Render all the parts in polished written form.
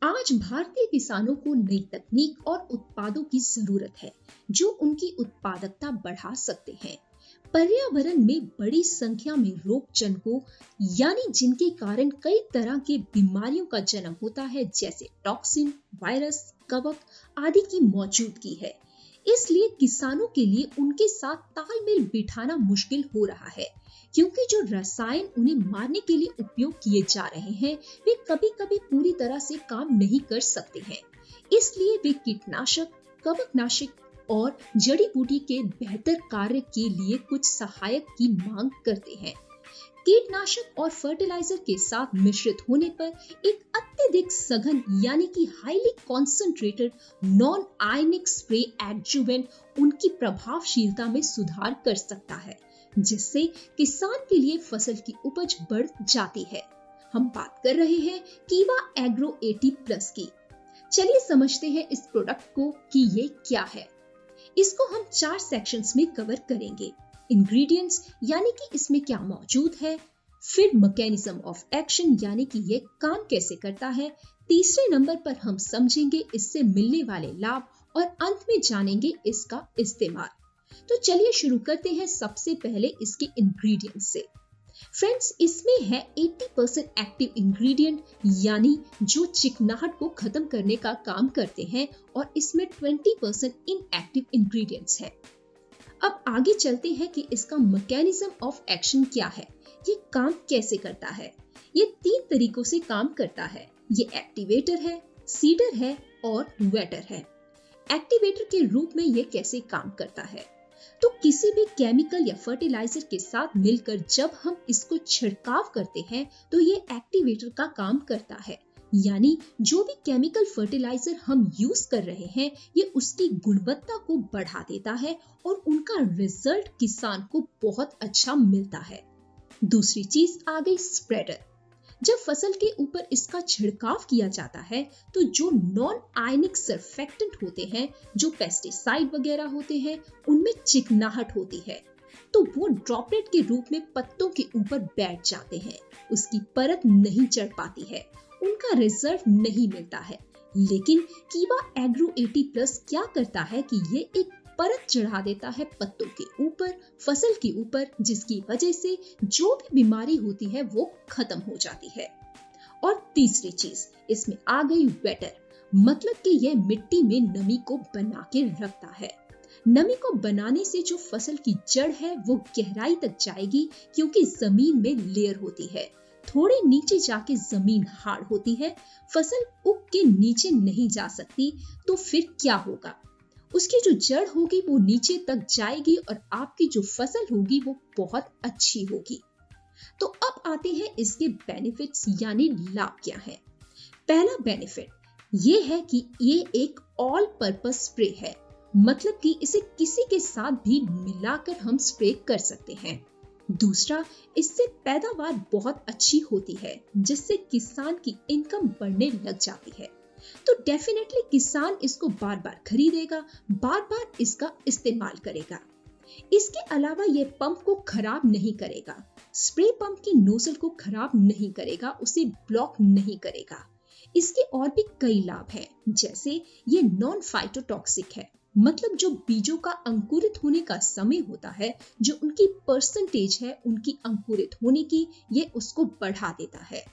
आज भारतीय किसानों को नई तकनीक और उत्पादों की जरूरत है जो उनकी उत्पादकता बढ़ा सकते हैं। पर्यावरण में बड़ी संख्या में रोग जनकों यानी जिनके कारण कई तरह के बीमारियों का जन्म होता है, जैसे टॉक्सिन, वायरस, कवक आदि की मौजूदगी है। इसलिए किसानों के लिए उनके साथ तालमेल बिठाना मुश्किल हो रहा है, क्योंकि जो रसायन उन्हें मारने के लिए उपयोग किए जा रहे हैं वे कभी-कभी पूरी तरह से काम नहीं कर सकते हैं। इसलिए वे कीटनाशक, कवकनाशक और जड़ी बूटी के बेहतर कार्य के लिए कुछ सहायक की मांग करते हैं। कीटनाशक और फर्टिलाइजर के साथ मिश्रित होने पर एक अत्यधिक सघन यानी कि highly concentrated non ionic spray adjuvant उनकी प्रभावशीलता में सुधार कर सकता है, जिससे किसान के लिए फसल की उपज बढ़ जाती है। हम बात कर रहे हैं कीवा एग्रो 80+ की। चलिए समझते हैं इस प्रोडक्ट को कि ये क्या है। इसको हम 4 सेक्शंस में कवर करेंगे। इंग्रेडिएंट्स यानी कि इसमें क्या मौजूद है, फिर मैकेनिज्म ऑफ एक्शन यानी कि ये काम कैसे करता है, तीसरे नंबर पर हम समझेंगे इससे मिलने वाले लाभ और अंत में जानेंगे इसका इस्तेमाल। तो चलिए शुरू करते हैं सबसे पहले इसके इंग्रेडिएंट्स से। फ्रेंड्स, इसमें है 80% एक्टिव इंग्रेडिएंट यानी जो चिकनाहट को खत्म करने का काम करते हैं, और इसमें 20% इनएक्टिव इंग्रेडिएंट्स हैं। अब आगे चलते हैं कि इसका मैकेनिज्म ऑफ एक्शन क्या है, ये काम कैसे करता है। ये 3 तरीकों से काम करता है। ये एक्टिवेटर है, सीडर है और वेटर है। एक्टिवेटर के रूप में ये कैसे काम करता है, तो किसी भी केमिकल या फर्टिलाइजर के साथ मिलकर जब हम इसको छिड़काव करते हैं तो ये एक्टिवेटर का काम करता है। यानी जो भी केमिकल फर्टिलाइजर हम यूज कर रहे हैं ये उसकी गुणवत्ता को बढ़ा देता है और उनका रिजल्ट किसान को बहुत अच्छा मिलता है। दूसरी चीज आ गई स्प्रेडर। जब फसल के ऊपर इसका छिड़काव किया जाता है तो जो नॉन आयनिक सर्फेक्टेंट होते हैं, जो पेस्टिसाइड वगैरह होते हैं, उनमें चिकनाहट होती है, तो वो ड्रॉपलेट के रूप में पत्तों के ऊपर बैठ जाते हैं। उसकी परत नहीं चढ़ पाती है, उनका रिजल्ट नहीं मिलता है। लेकिन कीवा एग्रो 80+ क्या करता है कि ये एक परत चढ़ा देता है पत्तों के ऊपर, फसल के ऊपर, जिसकी वजह से जो भी बीमारी होती है वो खत्म हो जाती है। और तीसरी चीज इसमें आ गई वेटर, मतलब कि यह मिट्टी में नमी को बना के रखता है। नमी को बनाने से जो फसल की जड़ है वो गहराई तक जाएगी, क्योंकि जमीन में लेयर होती है। थोड़े नीचे जाके जमीन हार्ड होती है, फसल उग के नीचे नहीं जा सकती। तो फिर क्या होगा, उसकी जो जड़ होगी वो नीचे तक जाएगी और आपकी जो फसल होगी वो बहुत अच्छी होगी। तो अब आते हैं इसके बेनिफिट्स यानी लाभ क्या है। पहला बेनिफिट ये है कि ये एक ऑल पर्पस स्प्रे है, मतलब कि इसे किसी के साथ भी मिलाकर हम स्प्रे कर सकते हैं। दूसरा, इससे पैदावार बहुत अच्छी होती है, जिससे किसान की इनकम बढ़ने लग जाती है। तो डेफिनेटली किसान इसको बार बार खरीदेगा, बार बार इसका इस्तेमाल करेगा। इसके अलावा ये पंप को खराब नहीं करेगा, स्प्रे पंप की नोजल को खराब नहीं करेगा, उसे ब्लॉक नहीं करेगा। इसके और भी कई लाभ हैं, जैसे ये नॉन फाइटोटॉक्सिक है, मतलब जो बीजों का अंकुरित होने का समय होता है, जो उनकी परसेंटेज है उनकी अंकुरित होने की, ये उसको बढ़ा देता है।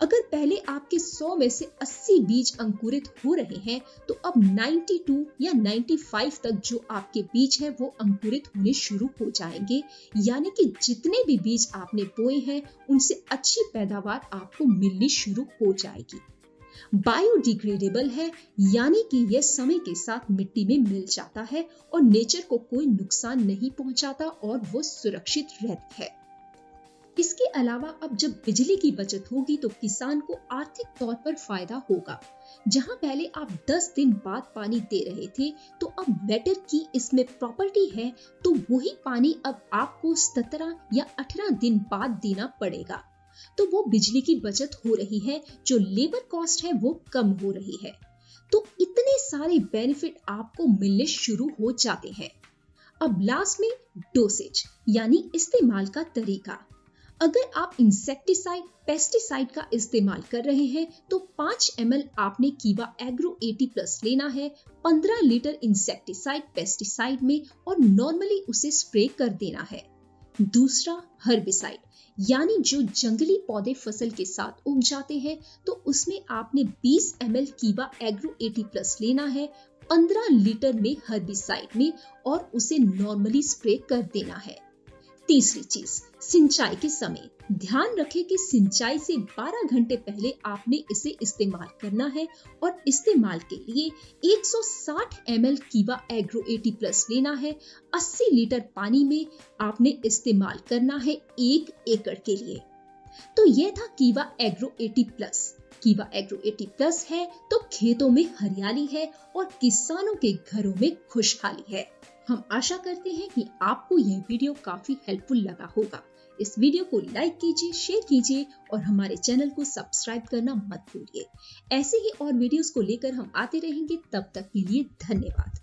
अगर पहले आपके 100 में से 80 बीज अंकुरित हो रहे हैं, तो अब 92 या 95 तक जो आपके बीज है वो अंकुरित होने शुरू हो जाएंगे। यानी कि जितने भी बीज आपने बोए हैं उनसे अच्छी पैदावार आपको मिलनी शुरू हो जाएगी। बायोडिग्रेडेबल है, यानी कि यह समय के साथ मिट्टी में मिल जाता है और नेचर को कोई नुकसान नहीं पहुंचाता और वो सुरक्षित रहती है। इसके अलावा अब जब बिजली की बचत होगी तो किसान को आर्थिक तौर पर फायदा होगा। जहां पहले आप 10 दिन बाद पानी दे रहे थे, तो अब वेटर की इसमें प्रॉपर्टी है, तो वही पानी अब आपको 17 या 18 दिन बाद देना पड़ेगा। तो वो बिजली की बचत हो रही है, जो लेबर कॉस्ट है वो कम हो रही है। तो इतने सारे बेनिफिट आपको मिलने शुरू हो जाते हैं। अब लास्ट में डोसेज यानी इस्तेमाल का तरीका। अगर आप इंसेक्टिसाइड पेस्टिसाइड का इस्तेमाल कर रहे हैं तो 5 ml आपने कीवा एग्रो 80+ लेना है 15 लीटर इंसेक्टिसाइड पेस्टिसाइड में और नॉर्मली उसे स्प्रे कर देना है। दूसरा, हर्बिसाइड यानी जो जंगली पौधे फसल के साथ उग जाते हैं तो उसमें आपने 20 ml कीवा एग्रो 80+ लेना है 15 लीटर में हर्बिसाइड में और उसे नॉर्मली स्प्रे कर देना है। तीसरी चीज, सिंचाई के समय ध्यान रखें कि सिंचाई से 12 घंटे पहले आपने इसे इस्तेमाल करना है और इस्तेमाल के लिए 160 ml कीवा एग्रो 80+ लेना है 80 लीटर पानी में आपने इस्तेमाल करना है 1 एकड़ के लिए। तो यह था कीवा एग्रो 80+। कीवा एग्रो 80+ है तो खेतों में हरियाली है और किसानों के घरों में खुशहाली है। हम आशा करते हैं कि आपको यह वीडियो काफी हेल्पफुल लगा होगा। इस वीडियो को लाइक कीजिए, शेयर कीजिए और हमारे चैनल को सब्सक्राइब करना मत भूलिए। ऐसे ही और वीडियोस को लेकर हम आते रहेंगे, तब तक के लिए धन्यवाद।